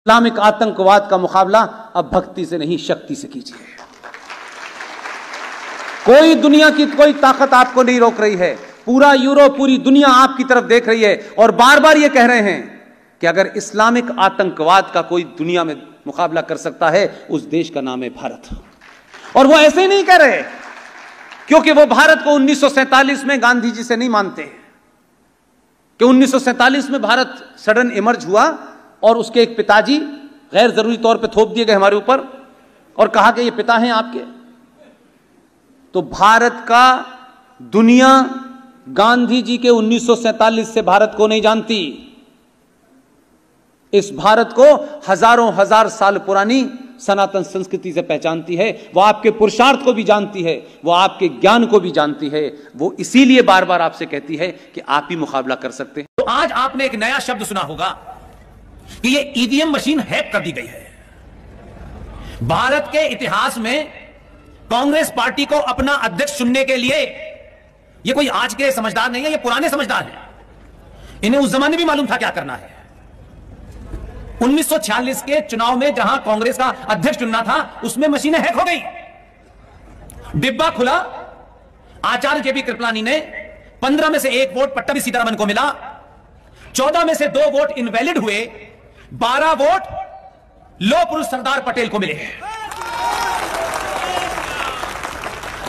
Islamic आतंकवाद का मुकाबला अब भक्ति से नहीं, शक्ति से कीजिए। कोई दुनिया की कोई ताकत आपको नहीं रोक रही है। पूरा यूरोप, पूरी दुनिया आपकी तरफ देख रही है और बार बार यह कह रहे हैं कि अगर इस्लामिक आतंकवाद का कोई दुनिया में मुकाबला कर सकता है, उस देश का नाम है भारत। और वो ऐसे ही नहीं कह रहे क्योंकि वो भारत को 1947 में गांधी जी से नहीं मानते कि 1947 में भारत सडन इमर्ज हुआ और उसके एक पिताजी गैर जरूरी तौर पे थोप दिए गए हमारे ऊपर और कहा कि ये पिता हैं आपके। तो भारत का दुनिया गांधी जी के 1947 से भारत को नहीं जानती। इस भारत को हजारों हजार साल पुरानी सनातन संस्कृति से पहचानती है। वो आपके पुरुषार्थ को भी जानती है, वो आपके ज्ञान को भी जानती है। वो इसीलिए बार बार आपसे कहती है कि आप ही मुकाबला कर सकते हैं। तो आज आपने एक नया शब्द सुना होगा कि ये ईवीएम मशीन हैक कर दी गई है। भारत के इतिहास में कांग्रेस पार्टी को अपना अध्यक्ष चुनने के लिए ये कोई आज के समझदार नहीं है, ये पुराने समझदार हैं। इन्हें उस जमाने भी मालूम था क्या करना है। 1946 के चुनाव में जहां कांग्रेस का अध्यक्ष चुनना था, उसमें मशीनें हैक हो गई। डिब्बा खुला, आचार्य जेबी कृपलानी ने 15 में से 1 वोट पट्टभी सीतारमन को मिला, 14 में से 2 वोट इनवैलिड हुए, 12 वोट लौह पुरुष सरदार पटेल को मिले।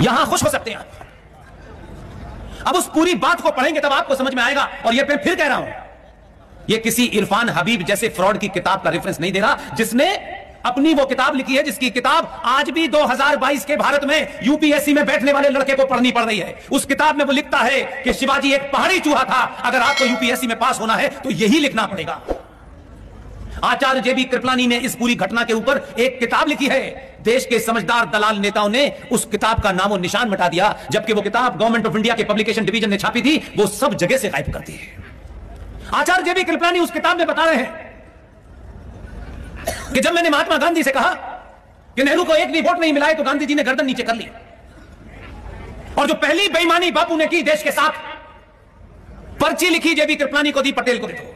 यहां खुश हो सकते हैं आप। अब उस पूरी बात को पढ़ेंगे तब आपको समझ में आएगा। और यह फिर कह रहा हूं, यह किसी इरफान हबीब जैसे फ्रॉड की किताब का रेफरेंस नहीं दे रहा, जिसने अपनी वो किताब लिखी है जिसकी किताब आज भी 2022 के भारत में यूपीएससी में बैठने वाले लड़के को पढ़नी पड़ रही है। उस किताब में वो लिखता है कि शिवाजी एक पहाड़ी चूहा था। अगर आपको यूपीएससी में पास होना है तो यही लिखना पड़ेगा। आचार्य जेबी कृपलानी ने इस पूरी घटना के ऊपर एक किताब लिखी है। देश के समझदार दलाल नेताओं ने उस किताब का नामो निशान मिटा दिया, जबकि वो किताब गवर्नमेंट ऑफ इंडिया के पब्लिकेशन डिवीजन ने छापी थी, वो सब जगह से गायब कर दी है। आचार्य जेबी कृपलानी उस किताब में बता रहे हैं कि जब मैंने महात्मा गांधी से कहा कि नेहरू को एक भी वोट नहीं मिला तो गांधी जी ने गर्दन नीचे कर ली। और जो पहली बेईमानी बापू ने की देश के साथ, पर्ची लिखी जेबी कृपलानी को दी, पटेल को दे दो।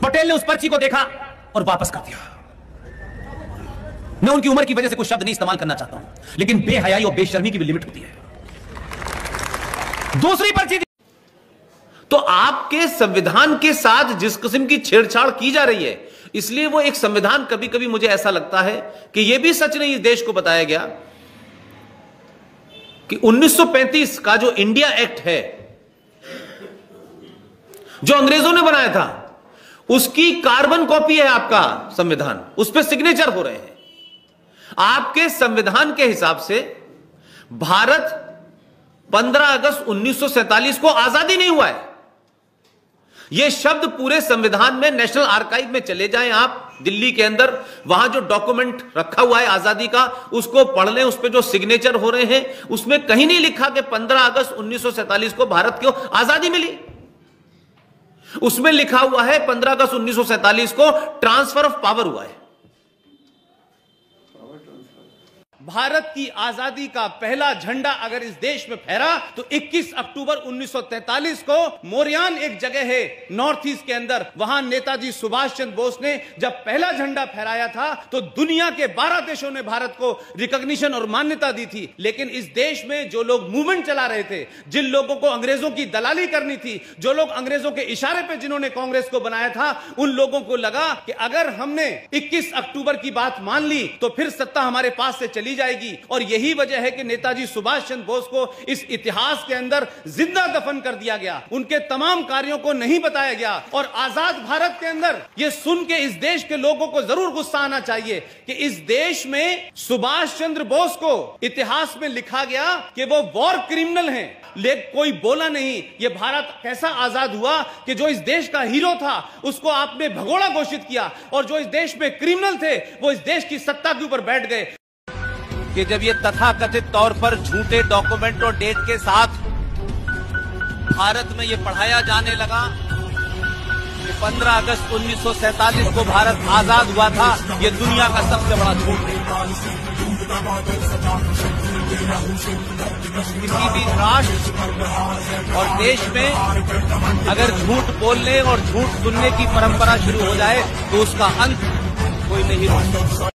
पटेल ने उस पर्ची को देखा और वापस कर दिया। मैं उनकी उम्र की वजह से कुछ शब्द नहीं इस्तेमाल करना चाहता हूं, लेकिन बेहयाई और बेशर्मी की भी लिमिट होती है। दूसरी पर्ची तो आपके संविधान के साथ जिस किस्म की छेड़छाड़ की जा रही है, इसलिए वो एक संविधान, कभी कभी मुझे ऐसा लगता है कि यह भी सच नहीं इस देश को बताया गया कि 1935 का जो इंडिया एक्ट है, जो अंग्रेजों ने बनाया था, उसकी कार्बन कॉपी है आपका संविधान, उस पर सिग्नेचर हो रहे हैं। आपके संविधान के हिसाब से भारत 15 अगस्त 1947 को आजादी नहीं हुआ है। यह शब्द पूरे संविधान में, नेशनल आर्काइव में चले जाएं आप दिल्ली के अंदर, वहां जो डॉक्यूमेंट रखा हुआ है आजादी का, उसको पढ़ लें। उस पर जो सिग्नेचर हो रहे हैं, उसमें कहीं नहीं लिखा कि 15 अगस्त 1947 को भारत को आजादी मिली। उसमें लिखा हुआ है 15 अगस्त 1947 को ट्रांसफर ऑफ पावर हुआ है। भारत की आजादी का पहला झंडा अगर इस देश में फहरा तो 21 अक्टूबर 1943 को मोरियान एक जगह है नॉर्थ ईस्ट के अंदर, वहां नेताजी सुभाष चंद्र बोस ने जब पहला झंडा फहराया था तो दुनिया के 12 देशों ने भारत को रिकॉग्निशन और मान्यता दी थी। लेकिन इस देश में जो लोग मूवमेंट चला रहे थे, जिन लोगों को अंग्रेजों की दलाली करनी थी, जो लोग अंग्रेजों के इशारे पे जिन्होंने कांग्रेस को बनाया था, उन लोगों को लगा कि अगर हमने 21 अक्टूबर की बात मान ली तो फिर सत्ता हमारे पास से चली जाएगी। और यही वजह है कि नेताजी सुभाष चंद्र बोस को इस इतिहास के अंदर जिंदा दफन कर दिया गया, उनके तमाम कार्यों को नहीं बताया गया। और आजाद भारत के अंदर यह सुन के इस देश के लोगों को जरूर गुस्सा आना चाहिए कि इस देश में सुभाष चंद्र बोस को इतिहास में लिखा गया कि वो वॉर क्रिमिनल हैं, लेकिन कोई बोला नहीं ये भारत कैसा आजाद हुआ कि जो इस देश का हीरो था उसको आपने भगोड़ा घोषित किया, और जो इस देश में क्रिमिनल थे वो इस देश की सत्ता के ऊपर बैठ गए। कि जब ये तथाकथित तौर पर झूठे डॉक्यूमेंट और डेट के साथ भारत में ये पढ़ाया जाने लगा कि 15 अगस्त 1947 को भारत आजाद हुआ था, ये दुनिया का सबसे बड़ा झूठ है। किसी भी राष्ट्र और देश में अगर झूठ बोलने और झूठ सुनने की परंपरा शुरू हो जाए तो उसका अंत कोई नहीं रोक सकता।